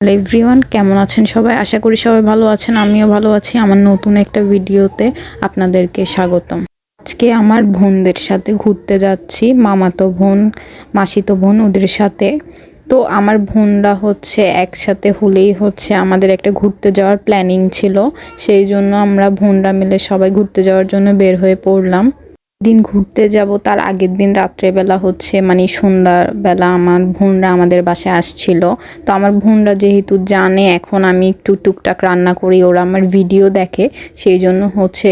Hello everyone, কেমন আছেন সবাই? আশা করি সবাই ভালো আছেন। আমিও ভালো আছি। আমার নতুন একটা ভিডিওতে আপনাদেরকে স্বাগতম। আজকে আমার বোনদের সাথে ঘুরতে যাচ্ছি, মামাতো বোন, মাসিতো বোন ওদের সাথে। তো আমার বোনরা হচ্ছে একসাথে হলেই হচ্ছে আমাদের একটা ঘুরতে যাওয়ার প্ল্যানিং ছিল। সেই জন্য আমরা বোনরা মিলে সবাই ঘুরতে যাওয়ার জন্য বের হয়ে পড়লাম। দিন ঘুরতে যাব তার আগের দিন রাত্রেবেলা হচ্ছে মানে সন্ধ্যাবেলা আমার বোনরা আমাদের বাসায় আসছিল। তো আমার বোনরা যেহেতু জানে এখন আমি একটু টুকটাক রান্না করি, ওরা আমার ভিডিও দেখে, সেই জন্য হচ্ছে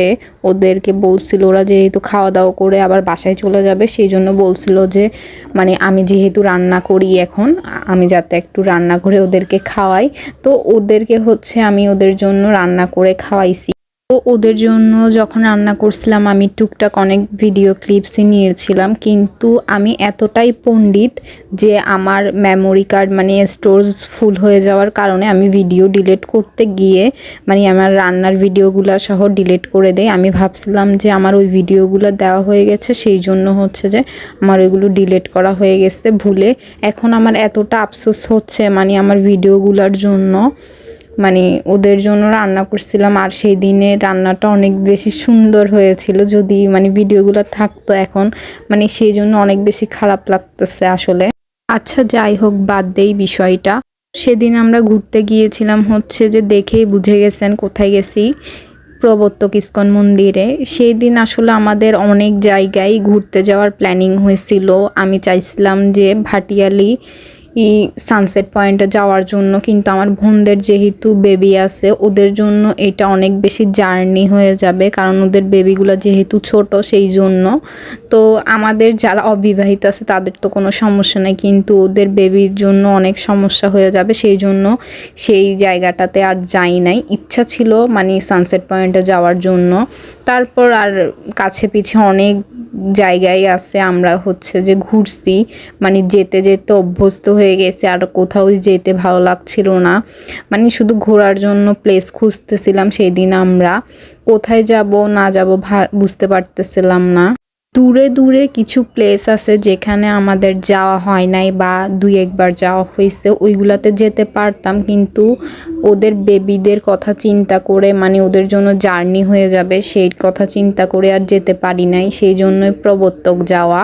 ওদেরকে বলছিল, ওরা যেহেতু খাওয়া দাওয়া করে আবার বাসায় চলে যাবে সেই জন্য বলছিল যে মানে আমি যেহেতু রান্না করি এখন আমি যাতে একটু রান্না করে ওদেরকে খাওয়াই। তো ওদেরকে হচ্ছে আমি ওদের জন্য রান্না করে খাওয়াইছি। তো ওদের জন্য যখন রান্না করছিলাম আমি টুকটাক অনেক ভিডিও ক্লিপসই নিয়েছিলাম, কিন্তু আমি এতটাই পণ্ডিত যে আমার মেমোরি কার্ড মানে স্টোরেজ ফুল হয়ে যাওয়ার কারণে আমি ভিডিও ডিলিট করতে গিয়ে মানে আমার রান্নার ভিডিওগুলো সহ ডিলিট করে দেই। আমি ভাবছিলাম যে আমার ওই ভিডিওগুলো দেওয়া হয়ে গেছে, সেই জন্য হচ্ছে যে আমার ওইগুলো ডিলিট করা হয়ে গেছে ভুলে। এখন আমার এতটা আফসোস হচ্ছে মানে আমার ভিডিওগুলোর জন্য, মানে ওদের জন্য রান্না করছিলাম আর সেই দিনে রান্নাটা অনেক বেশি সুন্দর হয়েছিল। যদি মানে ভিডিওগুলো থাকতো এখন মানে সেই জন্য অনেক বেশি খারাপ লাগতেছে আসলে। আচ্ছা যাই হোক, বাদ দেই বিষয়টা। সেদিন আমরা ঘুরতে গিয়েছিলাম হচ্ছে যে দেখেই বুঝে গেছেন কোথায় গেছি, প্রবর্তক ইস্কন মন্দিরে। সেই দিন আসলে আমাদের অনেক জায়গায় ঘুরতে যাওয়ার প্ল্যানিং হয়েছিল। আমি চাইছিলাম যে ভাটিয়ালি সানসেট পয়েন্টে যাওয়ার জন্য, কিন্তু আমার বোনদের যেহেতু বেবি আছে ওদের জন্য এটা অনেক বেশি জার্নি হয়ে যাবে, কারণ ওদের বেবিগুলো যেহেতু ছোট সেই জন্য। তো আমাদের যারা অবিবাহিত আছে তাদের তো কোনো সমস্যা নেই, কিন্তু ওদের বেবির জন্য অনেক সমস্যা হয়ে যাবে, সেই জন্য সেই জায়গাটাতে আর যাই নাই। ইচ্ছা ছিল মানে সানসেট পয়েন্টে যাওয়ার জন্য। তারপর আর কাছে পিছে অনেক জায়গায় আছে আমরা হচ্ছে যে ঘুরছি, মানে যেতে যেতে অভ্যস্ত হয়ে গেছে আর কোথাও যেতে ভালো লাগছিল না, মানে শুধু ঘোরার জন্য প্লেস খুঁজতেছিলাম। সেই দিন আমরা কোথায় যাব না যাব বুঝতে পারতেছিলাম না। দূরে দূরে কিছু প্লেস আছে যেখানে আমাদের যাওয়া হয় নাই বা দুই একবার যাওয়া হয়েছে, ওইগুলাতে যেতে পারতাম, কিন্তু ওদের বেবিদের কথা চিন্তা করে মানে ওদের জন্য জার্নি হয়ে যাবে সেই কথা চিন্তা করে আর যেতে পারি নাই। সেই জন্যই প্রবর্তক যাওয়া।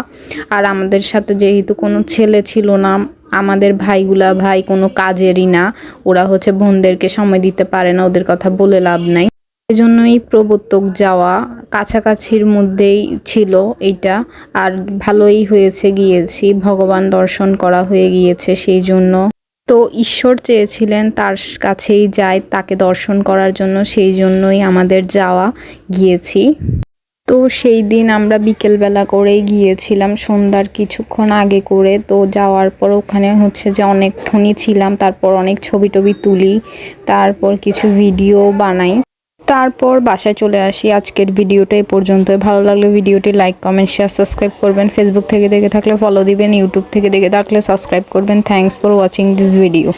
আর আমাদের সাথে যেহেতু কোনো ছেলে ছিল না, আমাদের ভাই কোনো কাজেরই না, ওরা হচ্ছে বোনদেরকে সময় দিতে পারে না, ওদের কথা বলে লাভ নাই। এজন্যই প্রবর্তক যাওয়া কাছাকাছির মধ্যেই ছিল এইটা। আর ভালোই হয়েছে, গিয়েছি, ভগবান দর্শন করা হয়ে গিয়েছে সেই জন্য। তো ঈশ্বর চেয়েছিলেন তার কাছেই যায় তাকে দর্শন করার জন্য, সেই জন্যই আমাদের যাওয়া, গিয়েছি। তো সেই দিন আমরা বিকেলবেলা করেই গিয়েছিলাম, সন্ধ্যার কিছুক্ষণ আগে করে। তো যাওয়ার পর ওখানে হচ্ছে যে অনেকক্ষণই ছিলাম, তারপর অনেক ছবি টবি তুলি, তারপর কিছু ভিডিও বানাই, তারপর বাসায় চলে আসি। আজকের ভিডিওটা এই পর্যন্তই। ভালো লাগলে ভিডিওটি লাইক, কমেন্ট, শেয়ার, সাবস্ক্রাইব করবেন। ফেসবুক থেকে দেখে থাকলে ফলো দিবেন, ইউটিউব থেকে দেখে থাকলে সাবস্ক্রাইব করবেন। Thanks for watching this video.